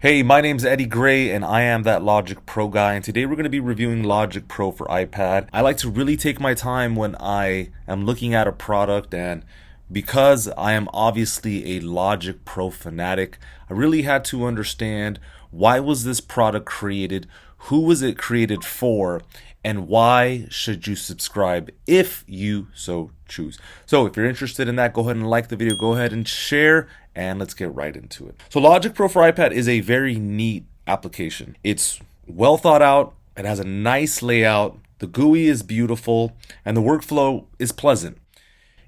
Hey, my name's Eddie Gray and I am that Logic Pro guy, and today we're going to be reviewing Logic Pro for iPad. I like to really take my time when I am looking at a product, and because I am obviously a Logic Pro fanatic, I really had to understand why was this product created, who was it created for, and why should you subscribe if you so choose. So if you're interested in that, go ahead and like the video, go ahead and share, and let's get right into it. So Logic Pro for iPad is a very neat application. It's well thought out, it has a nice layout, the GUI is beautiful, and the workflow is pleasant.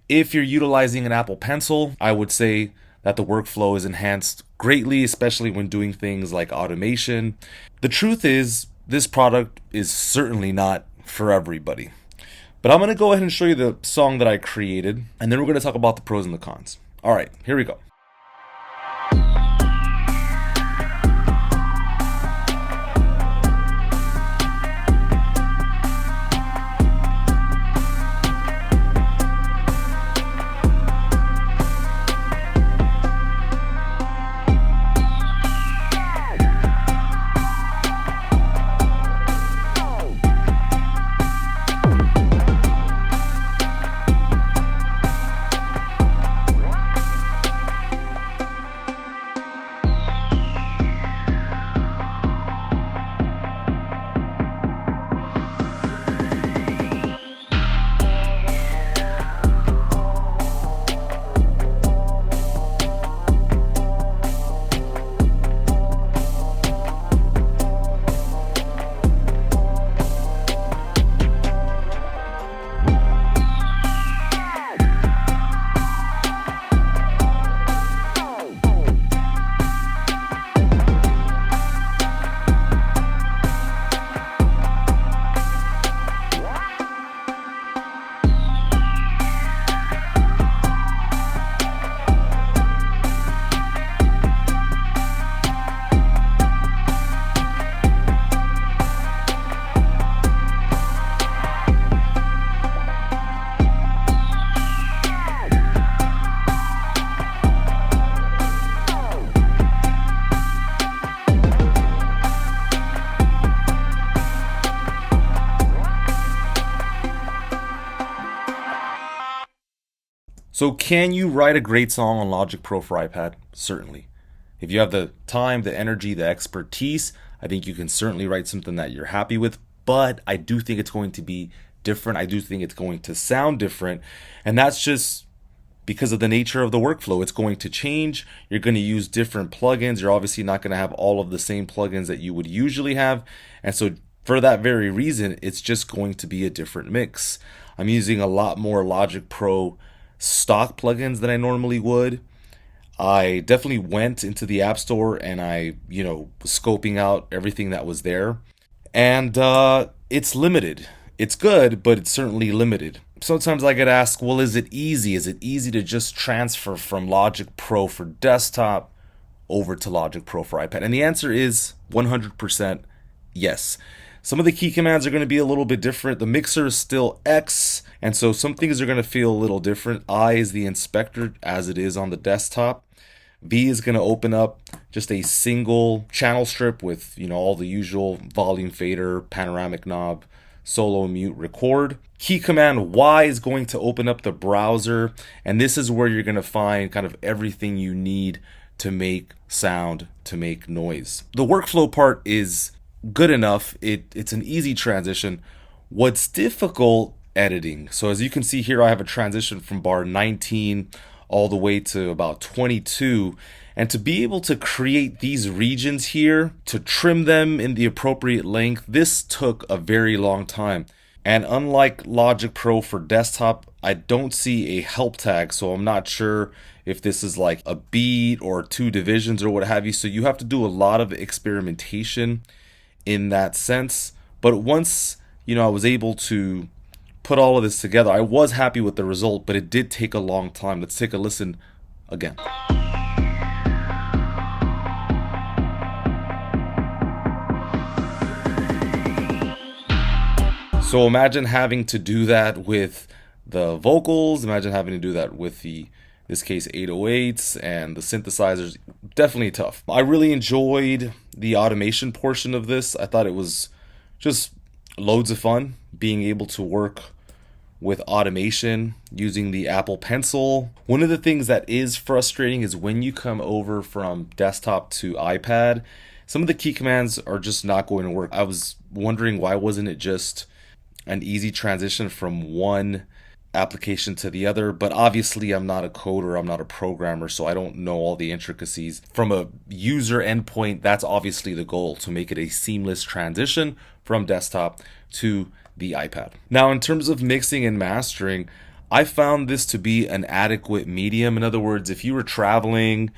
If you're utilizing an Apple Pencil, I would say that the workflow is enhanced greatly, especially when doing things like automation. The truth is, this product is certainly not for everybody. But I'm going to go ahead and show you the song that I created, and then we're going to talk about the pros and the cons. All right, here we go. So can you write a great song on Logic Pro for iPad? Certainly. If you have the time, the energy, the expertise, I think you can certainly write something that you're happy with, but I do think it's going to be different. I do think it's going to sound different, and that's just because of the nature of the workflow. It's going to change. You're going to use different plugins. You're obviously not going to have all of the same plugins that you would usually have, and so for that very reason, it's just going to be a different mix. I'm using a lot more Logic Pro stock plugins than I normally would. I definitely went into the App Store and I, was scoping out everything that was there. And it's limited. It's good, but it's certainly limited. Sometimes I get asked, well, is it easy? Is it easy to just transfer from Logic Pro for desktop over to Logic Pro for iPad? And the answer is 100% yes. Some of the key commands are going to be a little bit different. The mixer is still X, and so some things are going to feel a little different. I is the inspector as it is on the desktop. V is going to open up just a single channel strip with, all the usual volume fader, panoramic knob, solo, mute, record. Key command Y is going to open up the browser, and this is where you're going to find kind of everything you need to make sound, to make noise. The workflow part is good enough. It's an easy transition. What's difficult, editing. So as you can see here, I have a transition from bar 19 all the way to about 22, and to be able to create these regions here, to trim them in the appropriate length, this took a very long time. And unlike Logic Pro for desktop, I don't see a help tag, so I'm not sure if this is like a beat or two divisions or what have you. So you have to do a lot of experimentation in that sense. But once I was able to put all of this together, I was happy with the result, but it did take a long time. Let's take a listen again. So imagine having to do that with the vocals, imagine having to do that with the this case 808s and the synthesizers, definitely tough. I really enjoyed the automation portion of this. I thought it was just loads of fun being able to work with automation using the Apple Pencil. One of the things that is frustrating is when you come over from desktop to iPad, some of the key commands are just not going to work. I was wondering, why wasn't it just an easy transition from one application to the other? But obviously I'm not a coder, I'm not a programmer, so I don't know all the intricacies. From a user endpoint, that's obviously the goal, to make it a seamless transition from desktop to the iPad. Now, in terms of mixing and mastering, I found this to be an adequate medium. In other words, if you were traveling,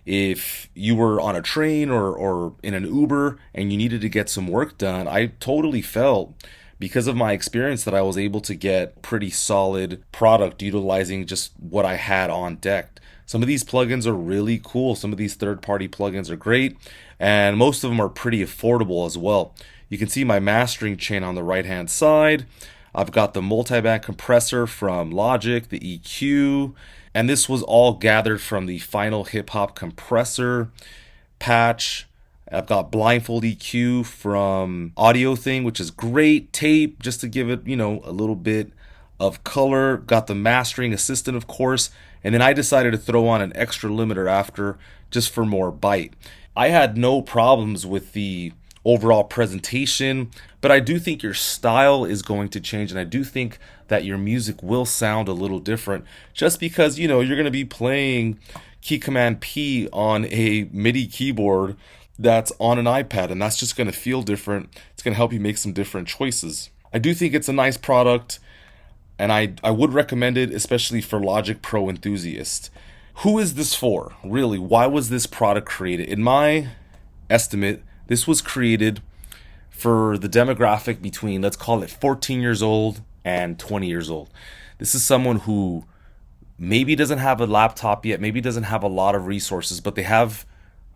if you were on a train or in an Uber and you needed to get some work done, I totally felt, because of my experience, that I was able to get pretty solid product utilizing just what I had on deck. Some of these plugins are really cool. Some of these third-party plugins are great, and most of them are pretty affordable as well. You can see my mastering chain on the right-hand side. I've got the multiband compressor from Logic, the EQ, and this was all gathered from the Final Hip Hop compressor patch. I've got blindfold EQ from Audio3, which is great. Tape, just to give it, a little bit of color. Got the mastering assistant, of course. And then I decided to throw on an extra limiter after, just for more bite. I had no problems with the overall presentation, but I do think your style is going to change, and I do think that your music will sound a little different, just because you're going to be playing key command P on a MIDI keyboard that's on an iPad, and that's just going to feel different. It's going to help you make some different choices. I do think it's a nice product, and I would recommend it, especially for Logic Pro enthusiasts. Who is this for? Really, why was this product created? In my estimate, this was created for the demographic between, let's call it 14 years old and 20 years old. This is someone who maybe doesn't have a laptop yet, maybe doesn't have a lot of resources, but they have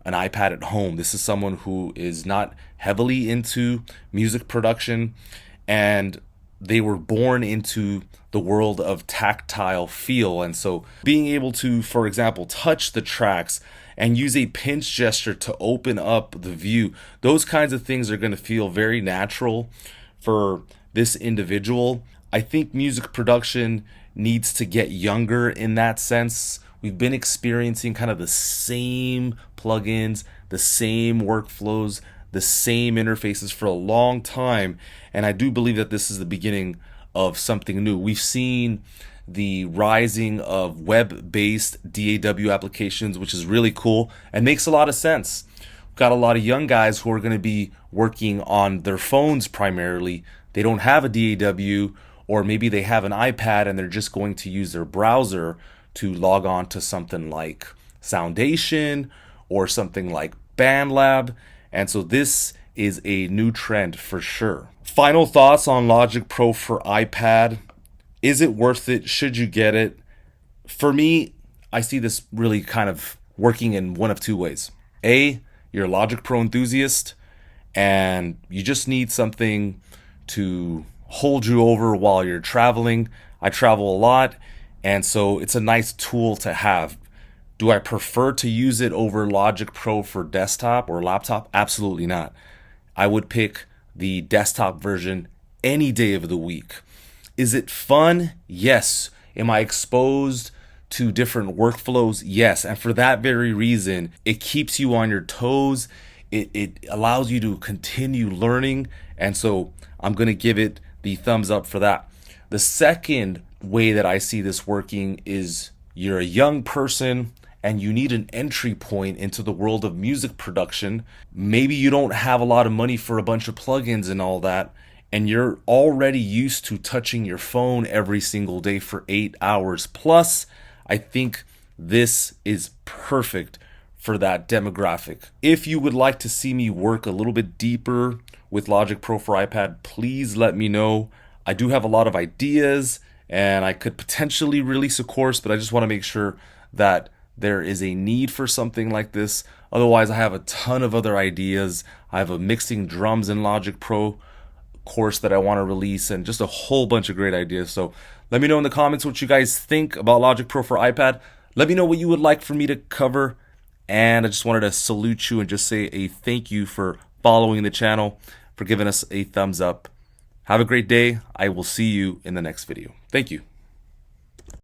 an iPad at home. This is someone who is not heavily into music production, and they were born into the world of tactile feel. And so being able to, for example, touch the tracks and use a pinch gesture to open up the view, those kinds of things are going to feel very natural for this individual. I think music production needs to get younger in that sense. We've been experiencing kind of the same plugins, the same workflows, the same interfaces for a long time, and I do believe that this is the beginning of something new. We've seen the rising of web-based DAW applications, which is really cool and makes a lot of sense. We've got a lot of young guys who are going to be working on their phones primarily. They don't have a DAW, or maybe they have an iPad and they're just going to use their browser to log on to something like Soundation or something like BandLab. And so this is a new trend for sure. Final thoughts on Logic Pro for iPad. Is it worth it? Should you get it? For me, I see this really kind of working in one of two ways. A, you're a Logic Pro enthusiast and you just need something to hold you over while you're traveling. I travel a lot, and so it's a nice tool to have. Do I prefer to use it over Logic Pro for desktop or laptop? Absolutely not. I would pick the desktop version any day of the week. Is it fun? Yes. Am I exposed to different workflows? Yes. And for that very reason, it keeps you on your toes. It allows you to continue learning. And so I'm going to give it the thumbs up for that. The second way that I see this working is you're a young person and you need an entry point into the world of music production. Maybe you don't have a lot of money for a bunch of plugins and all that, and you're already used to touching your phone every single day for 8 hours plus. I think this is perfect for that demographic. If you would like to see me work a little bit deeper with Logic Pro for iPad, please let me know. I do have a lot of ideas and I could potentially release a course, but I just want to make sure that there is a need for something like this. Otherwise, I have a ton of other ideas. I have a mixing drums in Logic Pro course that I want to release, and just a whole bunch of great ideas. So let me know in the comments what you guys think about Logic Pro for iPad. Let me know what you would like for me to cover. And I just wanted to salute you and just say a thank you for following the channel, for giving us a thumbs up. Have a great day. I will see you in the next video. Thank you.